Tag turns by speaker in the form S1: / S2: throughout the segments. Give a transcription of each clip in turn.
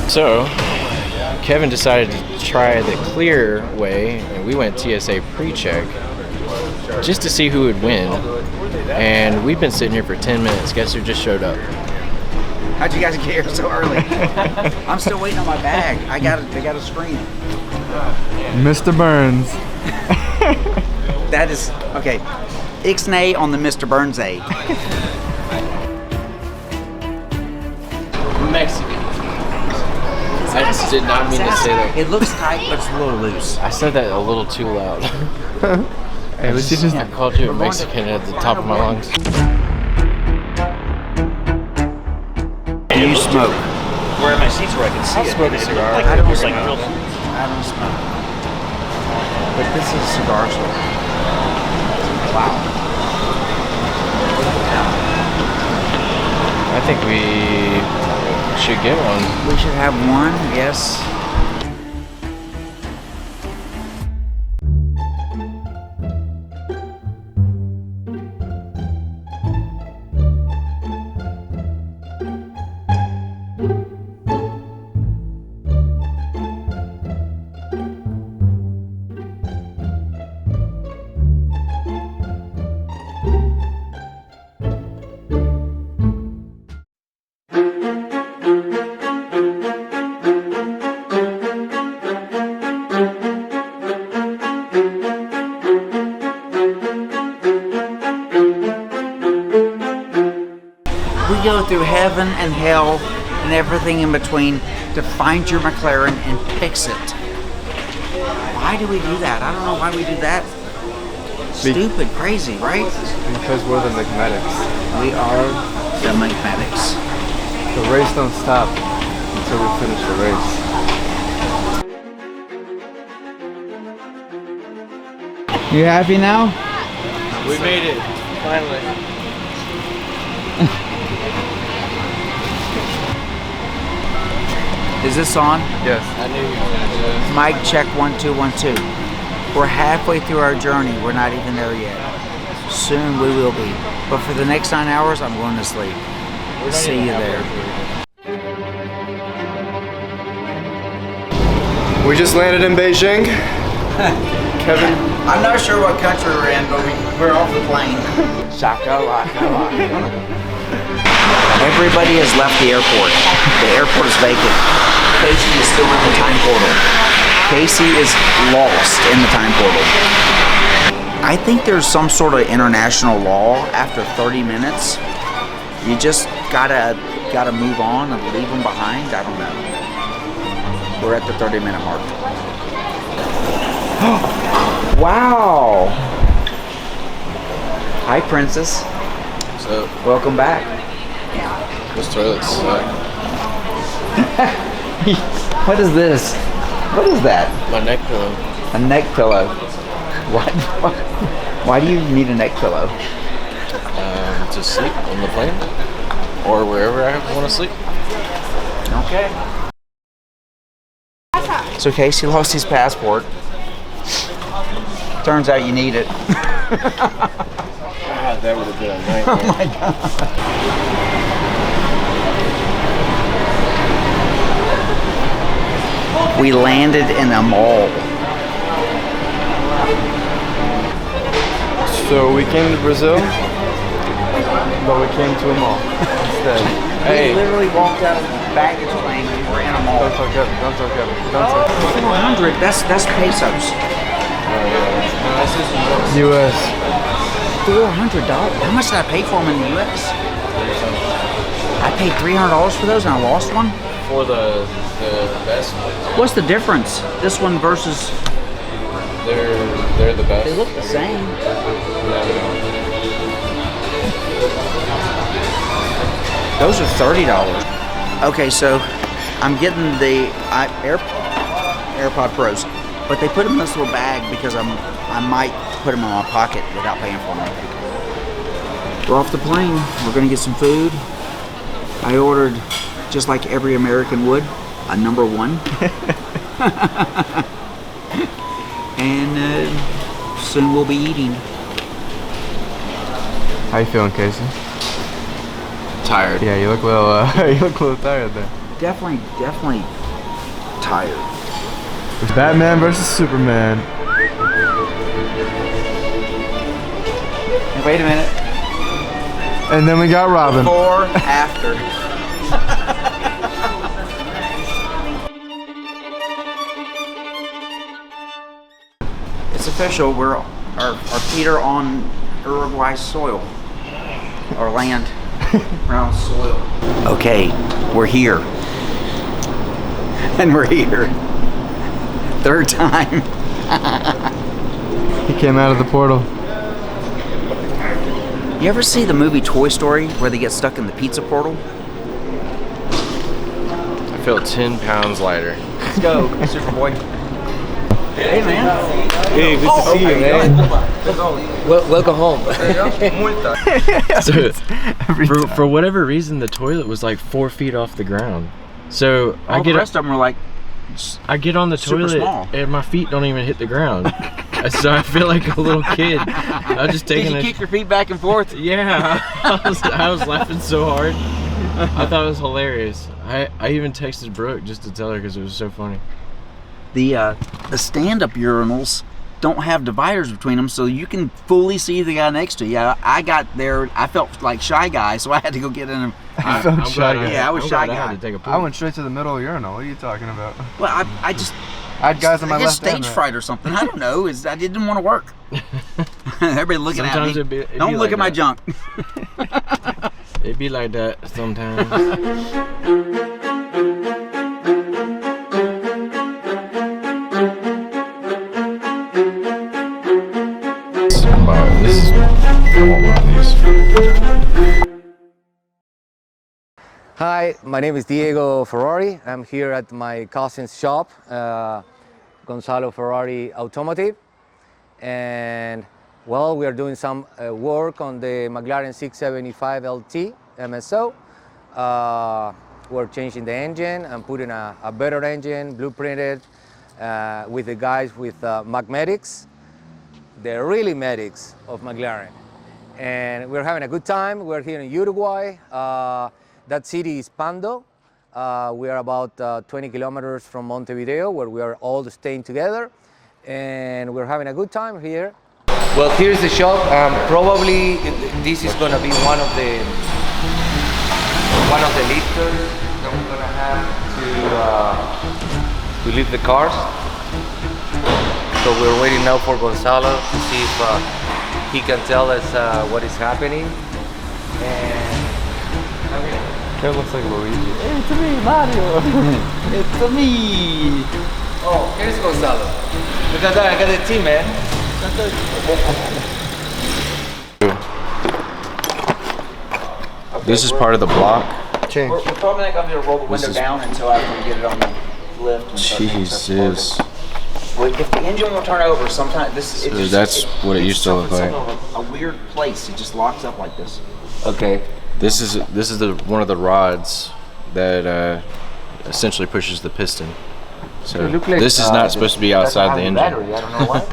S1: So, Kevin decided to try the clear way, and we went TSA pre-check just to see who would win. And we've been sitting here for 10 minutes. Guess who just showed up?
S2: How'd you guys get here so early? I'm still waiting on my bag. They got to screen it.
S3: Mr. Burns.
S2: That is okay. Ixnay on the Mr. Burns A.
S1: Mexican. I just did not mean to say that.
S2: It looks tight, but it's a little loose.
S1: I said that a little too loud.
S3: Hey, let's just
S1: I called you a Mexican at the top of my lungs.
S2: Do you smoke?
S4: Where are my seats where I can see it?
S1: smoke a cigar.
S4: Like,
S2: I don't
S4: it's like
S2: smoke.
S4: real.
S2: I don't smoke. But this is a cigar store. Wow.
S1: I think we should get one.
S2: We should have one, yes. We go through heaven and hell and everything in between to find your McLaren and fix it. Why do we do that? I don't know why we do that. Stupid, crazy, right?
S3: Because we're the Magmatics.
S2: We are the Magmatics.
S3: The race don't stop until we finish the race. You happy now?
S1: We made it. Finally.
S2: Is this on?
S3: Yes.
S1: I knew you were going to do this.
S2: Mic check 1 2 1 2. We're halfway through our journey. We're not even there yet. Soon we will be. But for the next 9 hours, I'm going to sleep. See you there.
S3: We just landed in Beijing. Kevin.
S2: I'm not sure what country we're in, but we're off the plane. Everybody has left the airport. The airport is vacant. Casey is still in the time portal. Casey is lost in the time portal. I think there's some sort of international law after 30 minutes. You just gotta move on and leave them behind. I don't know. We're at the 30-minute mark. Wow! Hi, Princess.
S1: What's up?
S2: Welcome back.
S1: Those toilets suck.
S2: What is this? What is that?
S1: My neck pillow.
S2: A neck pillow. Why do you need a neck pillow?
S1: To sleep on the plane or wherever I want to sleep.
S2: Okay. So Casey lost his passport. Turns out you need it.
S1: God, that would have been a nightmare.
S2: Oh my God. We landed in a mall.
S3: So we came to Brazil, but we came to a mall instead.
S2: We literally walked out of the baggage claim and we're in a mall.
S3: Don't talk Kevin. Don't talk Kevin. Don't talk.
S2: 400. That's pesos.
S3: U.S.
S2: $400. How much did I pay for them in the U.S.? I paid $300 for those and I lost one.
S1: For the best ones.
S2: What's the difference? This one versus.
S1: They're the best.
S2: They look the same. Those are $30. Okay, so I'm getting the AirPod Pros, but they put them in this little bag because I might put them in my pocket without paying for them. We're off the plane. We're gonna get some food. I ordered, just like every American would, a number one. And soon we'll be eating.
S3: How you feeling, Casey?
S1: Tired.
S3: Yeah, you look a little, you look a little tired there.
S2: Definitely tired.
S3: Batman versus Superman.
S2: Wait a minute.
S3: And then we got Robin.
S2: Before, after. It's official. Our feet are on Uruguay soil. Or land. We're on soil. Okay, we're here. And we're here. Third time.
S3: He came out of the portal.
S2: You ever see the movie Toy Story where they get stuck in the pizza portal?
S1: I feel 10 pounds lighter.
S2: Let's go, Superboy. Hey, man.
S3: Hey, good to see you, man.
S1: Welcome home. So, for whatever reason, the toilet was like 4 feet off the ground. So
S2: All the rest of them were like,
S1: I get on the
S2: super
S1: toilet
S2: small.
S1: and my feet don't even hit the ground. So I feel like a little kid. I was just taking
S2: did you kick your feet back and forth?
S1: Yeah, I was laughing so hard. I thought it was hilarious. I even texted Brooke just to tell her because it was so funny.
S2: The stand-up urinals don't have dividers between them, so you can fully see the guy next to you. I got there, I felt like Shy Guy, so I had to go get in him.
S1: I'm
S3: shy
S1: glad
S3: guy.
S2: Yeah, I was
S1: I'm
S2: shy
S1: glad
S2: guy.
S1: I had to take a poop.
S3: I went straight to the middle of the urinal. What are you talking about?
S2: Well, I just
S3: I had guys on my
S2: I guess
S3: left and
S2: stage
S3: right.
S2: fright or something. I don't know. I didn't want to work. Everybody looking
S1: Sometimes
S2: at me.
S1: it'd be
S2: Don't look
S1: like
S2: at my
S1: that.
S2: junk.
S1: It'd be like that sometimes. This is, I want one of these.
S5: Hi, my name is Diego Ferrari. I'm here at my cousin's shop, Gonzalo Ferrari Automotive. And well, we are doing some work on the McLaren 675 LT MSO. We're changing the engine and putting a better engine, blueprinted, with the guys with Magmedics, the really medics of McLaren. And we're having a good time. We're here in Uruguay. That city is Pando. We are about 20 kilometers from Montevideo, where we are all staying together. And we're having a good time here.
S6: Well, here's the shop. Probably this is gonna be one of the lifters that we're gonna have to lift the cars. So we're waiting now for Gonzalo to see if he can tell us what is happening. And
S3: That looks like Luigi.
S6: it's me, Mario. It's me. Oh, here's Gonzalo. Look at that. I got the team, man.
S1: This is part of the block.
S3: Change.
S2: We're probably not going to be able to roll the window
S1: is-
S2: down until after we get it on the lift. And start getting stuff
S1: Jesus.
S2: started. Well, if the engine will turn over, sometimes this it
S1: So
S2: just,
S1: that's what it used to look like.
S2: A weird place. It just locks up like this.
S6: Okay.
S1: This is one of the rods that essentially pushes the piston. So
S6: It look like,
S1: this is not supposed to be
S6: doesn't
S1: outside
S6: have
S1: the
S6: a
S1: engine.
S6: battery, I don't know why.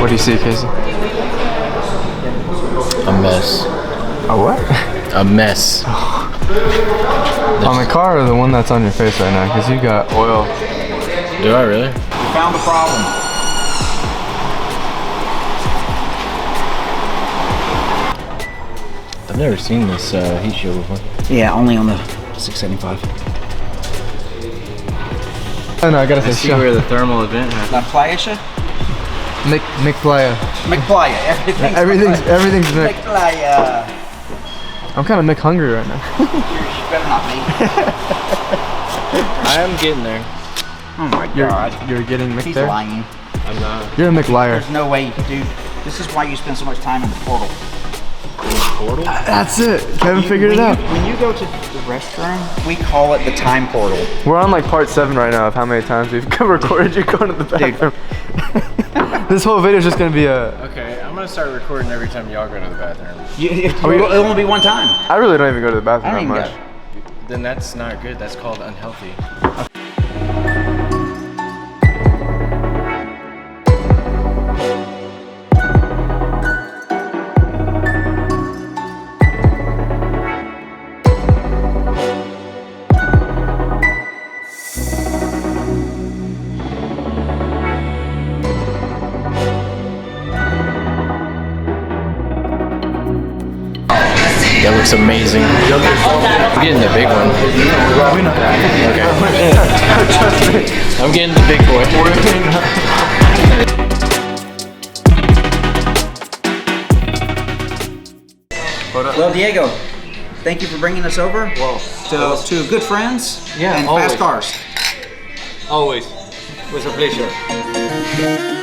S3: What do you see, Casey?
S1: A mess.
S3: A what?
S1: A mess.
S3: On the car or the one that's on your face right now? Because you got oil.
S1: Do I really?
S2: We found the problem.
S1: I've never seen this heat shield before.
S2: Yeah, only on the 675.
S3: Oh no, I gotta say
S1: See where the thermal event happened.
S2: La Playa?
S3: McFlyer.
S2: McPlaya.
S3: Everything's Mick.
S2: McPlaya.
S3: I'm kind of Mick hungry right now.
S2: You better not be.
S1: I am getting there.
S2: Oh my God.
S3: You're getting Mick
S2: He's
S3: there?
S2: lying.
S1: I'm not.
S3: You're a McLiar.
S2: There's no way, dude. This is why you spend so much time in the portal.
S1: Portal?
S3: That's it. Kevin figured it out.
S2: When you go to the restroom, we call it the time portal.
S3: We're on like part 7 right now of how many times we've recorded you going to the bathroom. This whole video is just gonna be a.
S1: Okay, I'm gonna start recording every time y'all go to the bathroom.
S2: It'll only be one time.
S3: I really don't even go to the
S2: I
S3: bathroom
S2: don't
S3: that
S2: even
S3: much.
S2: go.
S1: Then that's not good. That's called unhealthy. amazing. I'm getting the big one. Okay.
S3: Trust me.
S1: I'm getting the big boy.
S2: Well, Diego, thank you for bringing us over to good friends and
S6: always.
S2: fast cars.
S6: Always. It was a pleasure.